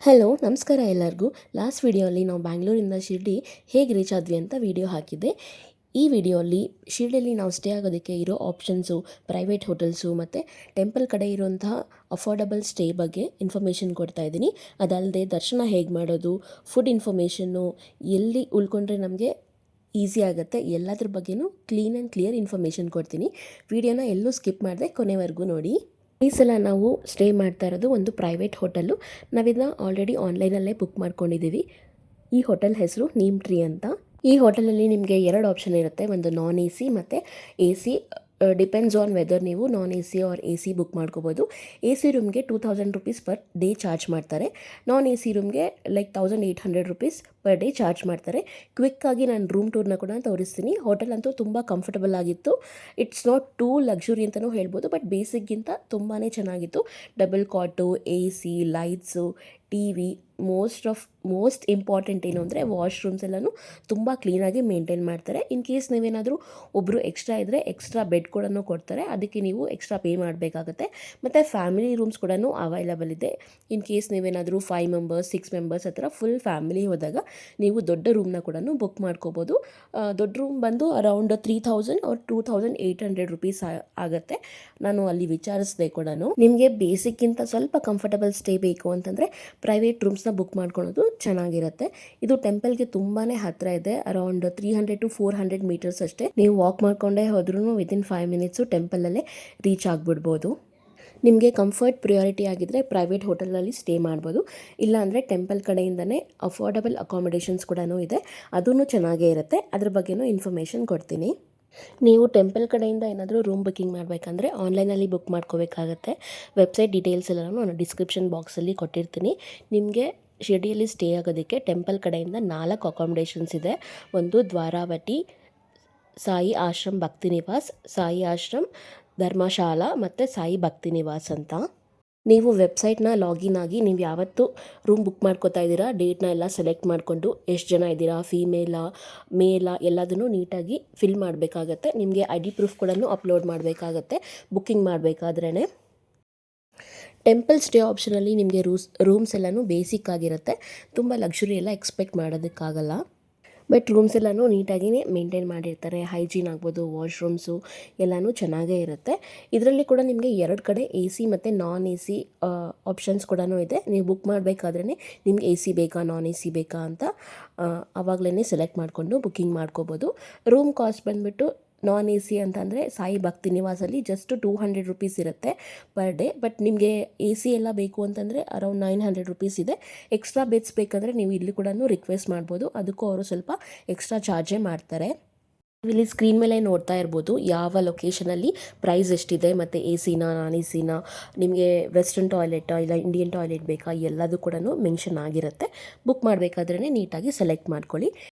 Hello ನಮಸ್ಕಾರ ಎಲ್ಲರಿಗೂ. Last ವಿಡಿಯೋಲಿ ನಾವು ಬ್ಯಾಂಗ್ಳೂರಿಂದ ಶಿರ್ಡಿ ಹೇಗೆ ರೀಚ್ ಆದ್ವಿ ಅಂತ ವಿಡಿಯೋ ಹಾಕಿದ್ದೆ. ಈ ವಿಡಿಯೋಲಿ ಶಿರ್ಡಿಯಲ್ಲಿ ನಾವು ಸ್ಟೇ ಆಗೋದಕ್ಕೆ ಇರೋ ಆಪ್ಷನ್ಸು, ಪ್ರೈವೇಟ್ ಹೋಟೆಲ್ಸು ಮತ್ತು ಟೆಂಪಲ್ ಕಡೆ ಇರುವಂತಹ ಅಫೋರ್ಡಬಲ್ ಸ್ಟೇ ಬಗ್ಗೆ ಇನ್ಫಾರ್ಮೇಷನ್ ಕೊಡ್ತಾ ಇದ್ದೀನಿ. ಅದಲ್ಲದೆ ದರ್ಶನ ಹೇಗೆ ಮಾಡೋದು, ಫುಡ್ ಇನ್ಫಾರ್ಮೇಷನ್ನು, ಎಲ್ಲಿ ಉಳ್ಕೊಂಡ್ರೆ ನಮಗೆ ಈಸಿ ಆಗುತ್ತೆ, ಎಲ್ಲದ್ರ ಬಗ್ಗೆನೂ ಕ್ಲೀನ್ ಆ್ಯಂಡ್ ಕ್ಲಿಯರ್ ಇನ್ಫಾರ್ಮೇಷನ್ ಕೊಡ್ತೀನಿ. ವಿಡಿಯೋನ ಎಲ್ಲೂ ಸ್ಕಿಪ್ ಮಾಡದೆ ಕೊನೆವರೆಗೂ ನೋಡಿ. ಈ ಸಲ ನಾವು ಸ್ಟೇ ಮಾಡ್ತಾ ಇರೋದು ಒಂದು ಪ್ರೈವೇಟ್ ಹೋಟೆಲ್ಲು. ನಾವಿದನ್ನ ಆಲ್ರೆಡಿ ಆನ್ಲೈನಲ್ಲೇ ಬುಕ್ ಮಾಡ್ಕೊಂಡಿದ್ದೀವಿ. ಈ ಹೋಟೆಲ್ ಹೆಸರು ನೀಮ್ ಟ್ರೀ ಅಂತ. ಈ ಹೋಟೆಲಲ್ಲಿ ನಿಮಗೆ 2 ಆಪ್ಷನ್ ಇರುತ್ತೆ, ಒಂದು ನಾನ್ ಎ ಸಿ ಮತ್ತು A C. Depends on whether ನೀವು non A C or A C book ಮಾಡ್ಕೋಬೋದು. ಎ ಸಿ ರೂಮ್ಗೆ 2000 ರುಪೀಸ್ ಪರ್ ಡೇ ಚಾರ್ಜ್ ಮಾಡ್ತಾರೆ. ನಾನ್ ಎ ಸಿ ರೂಮ್ಗೆ like 1800 rupees per day charge ಮಾಡ್ತಾರೆ. ಕ್ವಿಕ್ಕಾಗಿ ನಾನು ರೂಮ್ ಟೂರ್ನ ಕೂಡ ತೋರಿಸ್ತೀನಿ. ಹೋಟೆಲ್ ಅಂತೂ ತುಂಬ ಕಂಫರ್ಟಬಲ್ ಆಗಿತ್ತು. ಇಟ್ಸ್ ನಾಟ್ ಟೂ ಲಕ್ಸುರಿ ಅಂತಲೂ ಹೇಳ್ಬೋದು, ಬಟ್ ಬೇಸಿಕ್ಗಿಂತ ತುಂಬಾ ಚೆನ್ನಾಗಿತ್ತು. Double cot, A C, lights, T V, most important ಏನು ಅಂದರೆ ವಾಶ್ರೂಮ್ಸ್ ಎಲ್ಲನೂ ತುಂಬ ಕ್ಲೀನಾಗಿ ಮೇಂಟೈನ್ ಮಾಡ್ತಾರೆ. ಇನ್ ಕೇಸ್ ನೀವೇನಾದರೂ ಒಬ್ಬರು ಎಕ್ಸ್ಟ್ರಾ ಇದ್ದರೆ ಎಕ್ಸ್ಟ್ರಾ ಬೆಡ್ ಕೂಡ ಕೊಡ್ತಾರೆ, ಅದಕ್ಕೆ ನೀವು ಎಕ್ಸ್ಟ್ರಾ ಪೇ ಮಾಡಬೇಕಾಗತ್ತೆ. ಮತ್ತು ಫ್ಯಾಮಿಲಿ ರೂಮ್ಸ್ ಕೂಡ ಅವೈಲಬಲ್ ಇದೆ. ಇನ್ ಕೇಸ್ ನೀವೇನಾದರೂ 5 ಮೆಂಬರ್ಸ್ 6 ಮೆಂಬರ್ಸ್ ಆ ಥರ ಫುಲ್ ಫ್ಯಾಮಿಲಿ ಹೋದಾಗ ನೀವು ದೊಡ್ಡ ರೂಮ್ನ ಕೂಡ ಬುಕ್ ಮಾಡ್ಕೋಬೋದು. ದೊಡ್ಡ ರೂಮ್ ಬಂದು ಅರೌಂಡ್ 3000 ಆರ್ 2800 ರುಪೀಸ್ ಆಗುತ್ತೆ. ನಾನು ಅಲ್ಲಿ ವಿಚಾರಿಸಿದೆ ಕೂಡ. ನಿಮಗೆ ಬೇಸಿಕ್ಗಿಂತ ಸ್ವಲ್ಪ ಕಂಫರ್ಟಬಲ್ ಸ್ಟೇ ಬೇಕು ಅಂತಂದರೆ ಪ್ರೈವೇಟ್ ರೂಮ್ಸ್ನ ಬುಕ್ ಮಾಡ್ಕೊಳ್ಳೋದು ಚೆನ್ನಾಗಿರುತ್ತೆ. ಇದು ಟೆಂಪಲ್ಗೆ ತುಂಬಾ ಹತ್ತಿರ ಇದೆ. ಅರೌಂಡ್ 300 to 400 ಮೀಟರ್ಸ್ ಅಷ್ಟೇ. ನೀವು ವಾಕ್ ಮಾಡ್ಕೊಂಡೇ ಹೋದ್ರೂ ವಿತಿನ್ 5 ಮಿನಿಟ್ಸು ಟೆಂಪಲಲ್ಲೇ ರೀಚ್ ಆಗಿಬಿಡ್ಬೋದು. ನಿಮಗೆ ಕಂಫರ್ಟ್ ಪ್ರಿಯಾರಿಟಿ ಆಗಿದ್ದರೆ ಪ್ರೈವೇಟ್ ಹೋಟೆಲಲ್ಲಿ ಸ್ಟೇ ಮಾಡ್ಬೋದು. ಇಲ್ಲಾಂದರೆ ಟೆಂಪಲ್ ಕಡೆಯಿಂದನೇ ಅಫೋರ್ಡಬಲ್ ಅಕಾಮಿಡೇಷನ್ಸ್ ಕೂಡ ಇದೆ, ಅದೂ ಚೆನ್ನಾಗೇ ಇರುತ್ತೆ. ಅದ್ರ ಬಗ್ಗೆನೂ ಇನ್ಫಾರ್ಮೇಷನ್ ಕೊಡ್ತೀನಿ. ನೀವು ಟೆಂಪಲ್ ಕಡೆಯಿಂದ ಏನಾದರೂ ರೂಮ್ ಬುಕ್ಕಿಂಗ್ ಮಾಡಬೇಕಂದ್ರೆ ಆನ್ಲೈನಲ್ಲಿ ಬುಕ್ ಮಾಡ್ಕೋಬೇಕಾಗತ್ತೆ. ವೆಬ್ಸೈಟ್ ಡೀಟೇಲ್ಸ್ ಎಲ್ಲನೂ ನಾನು ಡಿಸ್ಕ್ರಿಪ್ಷನ್ ಬಾಕ್ಸಲ್ಲಿ ಕೊಟ್ಟಿರ್ತೀನಿ. ನಿಮಗೆ ಶಿರ್ಡಿಯಲ್ಲಿ ಸ್ಟೇ ಆಗೋದಕ್ಕೆ ಟೆಂಪಲ್ ಕಡೆಯಿಂದ 4 ಅಕಾಮಿಡೇಷನ್ಸ್ ಇದೆ. ಒಂದು ದ್ವಾರಾವತಿ, ಸಾಯಿ ಆಶ್ರಮ್ ಭಕ್ತಿ ನಿವಾಸ್, ಸಾಯಿ ಆಶ್ರಮ್ ಧರ್ಮಶಾಲಾ ಮತ್ತು ಸಾಯಿ ಭಕ್ತಿ ನಿವಾಸ್ ಅಂತ. ನೀವು ವೆಬ್ಸೈಟ್ನ ಲಾಗಿನ್ ಆಗಿ ನೀವು ಯಾವತ್ತು ರೂಮ್ ಬುಕ್ ಮಾಡ್ಕೋತಾ ಇದ್ದೀರಾ ಡೇಟ್ನ ಎಲ್ಲ ಸೆಲೆಕ್ಟ್ ಮಾಡಿಕೊಂಡು ಎಷ್ಟು ಜನ ಇದ್ದೀರಾ, ಫೀಮೇಲಾ ಮೇಲಾ ಎಲ್ಲದನ್ನು ನೀಟಾಗಿ ಫಿಲ್ ಮಾಡಬೇಕಾಗತ್ತೆ. ನಿಮಗೆ ID ಪ್ರೂಫ್ ಕೂಡ ಅಪ್ಲೋಡ್ ಮಾಡಬೇಕಾಗತ್ತೆ ಬುಕ್ಕಿಂಗ್ ಮಾಡಬೇಕಾದ್ರೇ. ಟೆಂಪಲ್ ಸ್ಟೇ ಆಪ್ಷನಲ್ಲಿ ನಿಮಗೆ ರೂಮ್ಸ್ ಎಲ್ಲನೂ ಬೇಸಿಕ್ ಆಗಿರುತ್ತೆ. ತುಂಬ ಲಕ್ಸುರಿ ಎಲ್ಲ ಎಕ್ಸ್ಪೆಕ್ಟ್ ಮಾಡೋದಕ್ಕಾಗಲ್ಲ. ಬಟ್ ರೂಮ್ಸ್ ಎಲ್ಲನೂ ನೀಟಾಗಿಯೇ ಮೇಂಟೈನ್ ಮಾಡಿರ್ತಾರೆ. ಹೈಜೀನ್ ಆಗ್ಬೋದು, ವಾಶ್ರೂಮ್ಸು ಎಲ್ಲನೂ ಚೆನ್ನಾಗೇ ಇರುತ್ತೆ. ಇದರಲ್ಲಿ ಕೂಡ ನಿಮಗೆ 2 ಕಡೆ ಎ ಸಿ ಮತ್ತು ನಾನ್ ಎ ಸಿ ಆಪ್ಷನ್ಸ್ ಕೂಡ ಇದೆ. ನೀವು ಬುಕ್ ಮಾಡಬೇಕಾದ್ರೇ ನಿಮ್ಗೆ ಎ ಸಿ ಬೇಕಾ ನಾನ್ ಎ ಸಿ ಬೇಕಾ ಅಂತ ಆವಾಗಲೇ ಸೆಲೆಕ್ಟ್ ಮಾಡಿಕೊಂಡು ಬುಕ್ಕಿಂಗ್ ಮಾಡ್ಕೋಬೋದು. ರೂಮ್ ಕಾಸ್ಟ್ ಬಂದುಬಿಟ್ಟು ನಾನ್ ಎ ಸಿ ಅಂತಂದರೆ ಸಾಯಿ ಭಕ್ತಿ ನಿವಾಸಲ್ಲಿ ಜಸ್ಟ್ 200 ರುಪೀಸ್ ಇರುತ್ತೆ ಪರ್ ಡೇ. ಬಟ್ ನಿಮಗೆ ಎ ಸಿ ಎಲ್ಲ ಬೇಕು ಅಂತಂದರೆ ಅರೌಂಡ್ 900 ರುಪೀಸ್ ಇದೆ. ಎಕ್ಸ್ಟ್ರಾ ಬೆಡ್ಸ್ ಬೇಕಂದರೆ ನೀವು ಇಲ್ಲಿ ಕೂಡ ರಿಕ್ವೆಸ್ಟ್ ಮಾಡ್ಬೋದು, ಅದಕ್ಕೂ ಅವರು ಸ್ವಲ್ಪ ಎಕ್ಸ್ಟ್ರಾ ಚಾರ್ಜೇ ಮಾಡ್ತಾರೆ. ಇಲ್ಲಿ ಸ್ಕ್ರೀನ್ ಮೇಲೆ ನೋಡ್ತಾ ಇರ್ಬೋದು ಯಾವ ಲೊಕೇಶನಲ್ಲಿ ಪ್ರೈಸ್ ಎಷ್ಟಿದೆ ಮತ್ತು ಎ ಸಿನ ನಾನ್ ಎ ಸಿನ, ನಿಮಗೆ ವೆಸ್ಟರ್ನ್ ಟಾಯ್ಲೆಟಾ ಇಲ್ಲ ಇಂಡಿಯನ್ ಟಾಯ್ಲೆಟ್ ಬೇಕಾ ಎಲ್ಲದೂ ಕೂಡ ಮೆನ್ಷನ್ ಆಗಿರುತ್ತೆ. ಬುಕ್ ಮಾಡಬೇಕಾದ್ರೇ ನೀಟಾಗಿ ಸೆಲೆಕ್ಟ್ ಮಾಡ್ಕೊಳ್ಳಿ.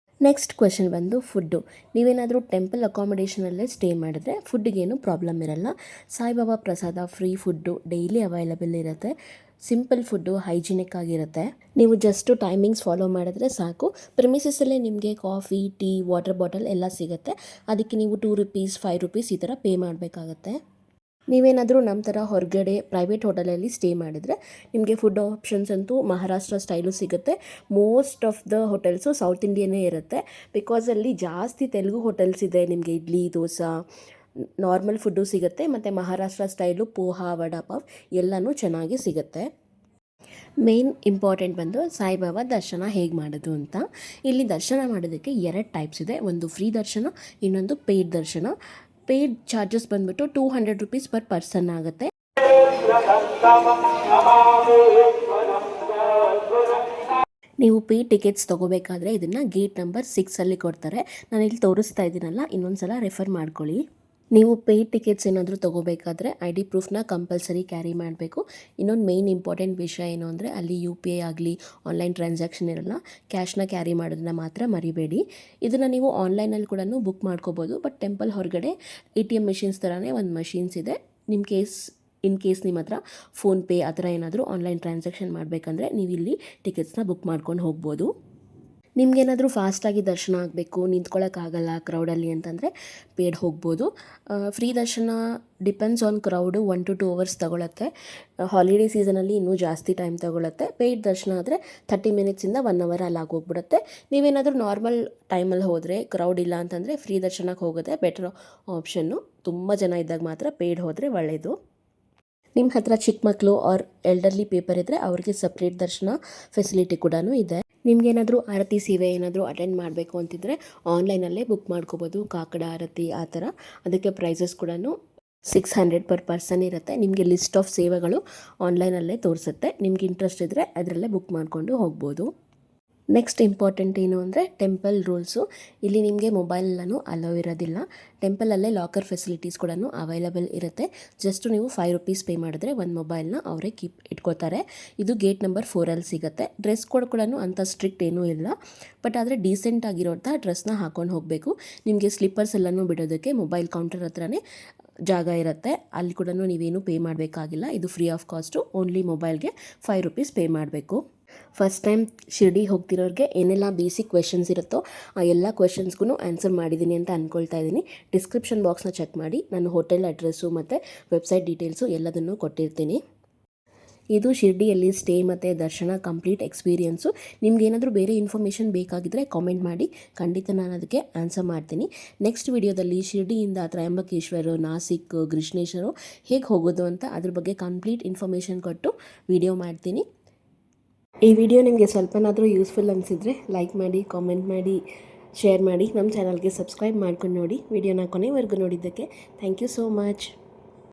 ನೆಕ್ಸ್ಟ್ ಕ್ವೆಶನ್ ಬಂದು ಫುಡ್ಡು. ನೀವೇನಾದರೂ ಟೆಂಪಲ್ ಅಕಾಮಿಡೇಷನಲ್ಲೇ ಸ್ಟೇ ಮಾಡಿದ್ರೆ ಫುಡ್ಡಿಗೇನು ಪ್ರಾಬ್ಲಮ್ ಇರಲ್ಲ. ಸಾಯಿಬಾಬಾ ಪ್ರಸಾದ ಫ್ರೀ ಫುಡ್ಡು ಡೈಲಿ ಅವೈಲಬಲ್ ಇರುತ್ತೆ. ಸಿಂಪಲ್ ಫುಡ್ಡು, ಹೈಜಿನಿಕ್ ಆಗಿರುತ್ತೆ. ನೀವು ಜಸ್ಟು ಟೈಮಿಂಗ್ಸ್ ಫಾಲೋ ಮಾಡಿದ್ರೆ ಸಾಕು. ಪ್ರಿಮಿಸಸ್ಸಲ್ಲೇ ನಿಮಗೆ ಕಾಫಿ, ಟೀ, ವಾಟರ್ ಬಾಟಲ್ ಎಲ್ಲ ಸಿಗುತ್ತೆ. ಅದಕ್ಕೆ ನೀವು 2 ರುಪೀಸ್ 5 ರುಪೀಸ್ ಈ ಥರ ಪೇ ಮಾಡಬೇಕಾಗತ್ತೆ. ನೀವೇನಾದರೂ ನಮ್ಮ ಥರ ಹೊರಗಡೆ ಪ್ರೈವೇಟ್ ಹೋಟೆಲಲ್ಲಿ ಸ್ಟೇ ಮಾಡಿದರೆ ನಿಮಗೆ ಫುಡ್ ಆಪ್ಷನ್ಸ್ ಅಂತೂ ಮಹಾರಾಷ್ಟ್ರ ಸ್ಟೈಲು ಸಿಗುತ್ತೆ. Most of the hotels south ಇಂಡಿಯನ್ನೇ ಇರುತ್ತೆ. ಬಿಕಾಸ್ ಅಲ್ಲಿ ಜಾಸ್ತಿ ತೆಲುಗು ಹೋಟೆಲ್ಸ್ ಇದೆ. ನಿಮಗೆ ಇಡ್ಲಿ, ದೋಸೆ, ನಾರ್ಮಲ್ ಫುಡ್ಡು ಸಿಗುತ್ತೆ. ಮತ್ತು ಮಹಾರಾಷ್ಟ್ರ ಸ್ಟೈಲು ಪೋಹ, ವಡಾಪಾವ್ ಎಲ್ಲನೂ ಚೆನ್ನಾಗಿ ಸಿಗುತ್ತೆ. ಮೇನ್ ಇಂಪಾರ್ಟೆಂಟ್ ಬಂದು ಸಾಯಿಬಾಬಾ ದರ್ಶನ ಹೇಗೆ ಮಾಡೋದು ಅಂತ. ಇಲ್ಲಿ ದರ್ಶನ ಮಾಡೋದಕ್ಕೆ 2 ಟೈಪ್ಸ್ ಇದೆ. ಒಂದು ಫ್ರೀ ದರ್ಶನ, ಇನ್ನೊಂದು ಪೇಯ್ಡ್ ದರ್ಶನ. ಪೇಯ್ಡ್ ಚಾರ್ಜಸ್ ಬಂದುಬಿಟ್ಟು 200 ರುಪೀಸ್ ಪರ್ ಪರ್ಸನ್ ಆಗುತ್ತೆ. ನೀವು ಪೇಯ್ಡ್ ಟಿಕೆಟ್ಸ್ ತೊಗೋಬೇಕಾದ್ರೆ ಇದನ್ನು ಗೇಟ್ ನಂಬರ್ 6ಅಲ್ಲಿ ಕೊಡ್ತಾರೆ. ನಾನು ಇಲ್ಲಿ ತೋರಿಸ್ತಾ ಇದ್ದೀನಲ್ಲ, ಇನ್ನೊಂದು ಸಲ ರೆಫರ್ ಮಾಡ್ಕೊಳ್ಳಿ. ನೀವು ಪೇಯ್ಡ್ ಟಿಕೆಟ್ಸ್ ಏನಾದರೂ ತೊಗೋಬೇಕಾದ್ರೆ ID ಪ್ರೂಫ್ನ ಕಂಪಲ್ಸರಿ ಕ್ಯಾರಿ ಮಾಡಬೇಕು. ಇನ್ನೊಂದು ಮೇನ್ ಇಂಪಾರ್ಟೆಂಟ್ ವಿಷಯ ಏನು ಅಂದರೆ ಅಲ್ಲಿ UPI ಆಗಲಿ ಆನ್ಲೈನ್ ಟ್ರಾನ್ಸಾಕ್ಷನ್ ಇರಲ್ಲ. ಕ್ಯಾಶ್ನ ಕ್ಯಾರಿ ಮಾಡೋದನ್ನ ಮಾತ್ರ ಮರಿಬೇಡಿ. ಇದನ್ನು ನೀವು ಆನ್ಲೈನಲ್ಲಿ ಕೂಡ ಬುಕ್ ಮಾಡ್ಕೋಬೋದು. ಬಟ್ ಟೆಂಪಲ್ ಹೊರಗಡೆ ATM ಮೆಷಿನ್ಸ್ ಥರನೇ ಒಂದು ಮಷೀನ್ಸ್ ಇದೆ. ಇನ್ ಕೇಸ್ ನಿಮ್ಮ ಹತ್ರ ಫೋನ್ಪೇ ಆ ಥರ ಏನಾದರೂ ಆನ್ಲೈನ್ ಟ್ರಾನ್ಸಾಕ್ಷನ್ ಮಾಡಬೇಕಂದ್ರೆ ನೀವು ಇಲ್ಲಿ ಟಿಕೆಟ್ಸ್ನ ಬುಕ್ ಮಾಡ್ಕೊಂಡು ಹೋಗ್ಬೋದು. ನಿಮಗೇನಾದರೂ ಫಾಸ್ಟಾಗಿ ದರ್ಶನ ಆಗಬೇಕು, ನಿಂತ್ಕೊಳ್ಳೋಕ್ಕಾಗಲ್ಲ ಕ್ರೌಡಲ್ಲಿ ಅಂತಂದರೆ ಪೇಯ್ಡ್ ಹೋಗ್ಬೋದು. Free darshan depends on crowd 1 to 2 hours ತೊಗೊಳತ್ತೆ. ಹಾಲಿಡೇ ಸೀಸನಲ್ಲಿ ಇನ್ನೂ ಜಾಸ್ತಿ ಟೈಮ್ ತೊಗೊಳತ್ತೆ. ಪೇಯ್ಡ್ ದರ್ಶನ ಆದರೆ 30 ಮಿನಿಟ್ಸಿಂದ 1 ಅವರ್ ಅಲ್ಲಿ ಆಗೋಗ್ಬಿಡುತ್ತೆ. ನೀವೇನಾದರೂ ನಾರ್ಮಲ್ ಟೈಮಲ್ಲಿ ಹೋದರೆ ಕ್ರೌಡ್ ಇಲ್ಲ ಅಂತಂದರೆ ಫ್ರೀ ದರ್ಶನಕ್ಕೆ ಹೋಗೋದೇ ಬೆಟರ್ ಆಪ್ಷನ್ನು. ತುಂಬ ಜನ ಇದ್ದಾಗ ಮಾತ್ರ ಪೇಯ್ಡ್ ಹೋದರೆ ಒಳ್ಳೆಯದು. ನಿಮ್ಮ ಹತ್ರ ಚಿಕ್ಕ ಮಕ್ಕಳು ಆರ್ ಎಲ್ಡರ್ಲಿ ಪೇಪರ್ ಇದ್ದರೆ ಅವ್ರಿಗೆ ಸಪ್ರೇಟ್ ದರ್ಶನ ಫೆಸಿಲಿಟಿ ಕೂಡ ಇದೆ. ನಿಮಗೇನಾದರೂ ಆರತಿ ಸೇವೆ ಏನಾದರೂ ಅಟೆಂಡ್ ಮಾಡಬೇಕು ಅಂತಿದ್ರೆ ಆನ್ಲೈನಲ್ಲೇ ಬುಕ್ ಮಾಡ್ಕೋಬೋದು. ಕಾಕಡ ಆರತಿ ಆ ಥರ. ಅದಕ್ಕೆ ಪ್ರೈಸಸ್ ಕೂಡ 600 ಪರ್ ಪರ್ಸನ್ ಇರುತ್ತೆ. ನಿಮಗೆ ಲಿಸ್ಟ್ ಆಫ್ ಸೇವೆಗಳು ಆನ್ಲೈನಲ್ಲೇ ತೋರಿಸುತ್ತೆ. ನಿಮ್ಗೆ ಇಂಟ್ರೆಸ್ಟ್ ಇದ್ದರೆ ಅದರಲ್ಲೇ ಬುಕ್ ಮಾಡಿಕೊಂಡು ಹೋಗ್ಬೋದು. ನೆಕ್ಸ್ಟ್ ಇಂಪಾರ್ಟೆಂಟ್ ಏನು ಅಂದರೆ ಟೆಂಪಲ್ ರೂಲ್ಸು. ಇಲ್ಲಿ ನಿಮಗೆ ಮೊಬೈಲನ್ನು ಅಲೋ ಇರೋದಿಲ್ಲ. ಟೆಂಪಲಲ್ಲೇ ಲಾಕರ್ ಫೆಸಿಲಿಟೀಸ್ ಕೂಡ ಅವೈಲಬಲ್ ಇರುತ್ತೆ. ಜಸ್ಟ್ ನೀವು ₹5 ಪೇ ಮಾಡಿದ್ರೆ ಒಂದು ಮೊಬೈಲ್ನ ಅವರೇ ಇಟ್ಕೋತಾರೆ. ಇದು ಗೇಟ್ ನಂಬರ್ 4 ಸಿಗುತ್ತೆ. ಡ್ರೆಸ್ ಕೋಡ್ ಕೂಡ ಅಂಥ ಸ್ಟ್ರಿಕ್ಟ್ ಏನೂ ಇಲ್ಲ. ಬಟ್ ಆದರೆ ಡೀಸೆಂಟ್ ಆಗಿರೋಂಥ ಡ್ರೆಸ್ನ ಹಾಕೊಂಡು ಹೋಗಬೇಕು. ನಿಮಗೆ ಸ್ಲಿಪ್ಪರ್ಸ್ ಎಲ್ಲನೂ ಬಿಡೋದಕ್ಕೆ ಮೊಬೈಲ್ ಕೌಂಟರ್ ಹತ್ರನೇ ಜಾಗ ಇರುತ್ತೆ. ಅಲ್ಲಿ ಕೂಡ ನೀವೇನು ಪೇ ಮಾಡಬೇಕಾಗಿಲ್ಲ. ಇದು ಫ್ರೀ ಆಫ್ ಕಾಸ್ಟು. ಓನ್ಲಿ ಮೊಬೈಲ್ಗೆ ₹5 ಪೇ ಮಾಡಬೇಕು. ಫಸ್ಟ್ ಟೈಮ್ ಶಿರ್ಡಿ ಹೋಗ್ತಿರೋರಿಗೆ ಏನೆಲ್ಲ ಬೇಸಿಕ್ ಕ್ವೆಶನ್ಸ್ ಇರುತ್ತೋ ಆ ಎಲ್ಲ ಕ್ವೆಶನ್ಸ್ಗೂ ಆನ್ಸರ್ ಮಾಡಿದ್ದೀನಿ ಅಂತ ಅಂದ್ಕೊಳ್ತಾ ಇದ್ದೀನಿ. ಡಿಸ್ಕ್ರಿಪ್ಷನ್ ಬಾಕ್ಸ್ನ ಚೆಕ್ ಮಾಡಿ. ನಾನು ಹೋಟೆಲ್ ಅಡ್ರೆಸ್ಸು ಮತ್ತು ವೆಬ್ಸೈಟ್ ಡೀಟೇಲ್ಸು ಎಲ್ಲದನ್ನು ಕೊಟ್ಟಿರ್ತೀನಿ. ಇದು ಶಿರ್ಡಿಯಲ್ಲಿ ಸ್ಟೇ ಮತ್ತು ದರ್ಶನ ಕಂಪ್ಲೀಟ್ ಎಕ್ಸ್ಪೀರಿಯೆನ್ಸು. ನಿಮ್ಗೇನಾದರೂ ಬೇರೆ ಇನ್ಫಾರ್ಮೇಷನ್ ಬೇಕಾಗಿದ್ದರೆ ಕಾಮೆಂಟ್ ಮಾಡಿ, ಖಂಡಿತ ನಾನು ಅದಕ್ಕೆ ಆನ್ಸರ್ ಮಾಡ್ತೀನಿ. ನೆಕ್ಸ್ಟ್ ವಿಡಿಯೋದಲ್ಲಿ ಶಿರ್ಡಿಯಿಂದ ತ್ರಯಂಬಕೇಶ್ವರ, ನಾಸಿಕ್, ಕೃಷ್ಣೇಶ್ವರ ಹೇಗೆ ಹೋಗೋದು ಅಂತ ಅದ್ರ ಬಗ್ಗೆ ಕಂಪ್ಲೀಟ್ ಇನ್ಫಾರ್ಮೇಷನ್ ಕೊಟ್ಟು ವಿಡಿಯೋ ಮಾಡ್ತೀನಿ. ಈ ವಿಡಿಯೋ ನಿಮಗೆ ಸ್ವಲ್ಪನಾದರೂ ಯೂಸ್ಫುಲ್ ಅನಿಸಿದರೆ ಲೈಕ್ ಮಾಡಿ, ಕಾಮೆಂಟ್ ಮಾಡಿ, ಶೇರ್ ಮಾಡಿ. ನಮ್ಮ ಚಾನಲ್ಗೆ ಸಬ್ಸ್ಕ್ರೈಬ್ ಮಾಡ್ಕೊಂಡು ನೋಡಿ. ವಿಡಿಯೋನ ಕೊನೆವರೆಗೂ ನೋಡಿದ್ದಕ್ಕೆ ಥ್ಯಾಂಕ್ ಯು ಸೋ ಮಚ್.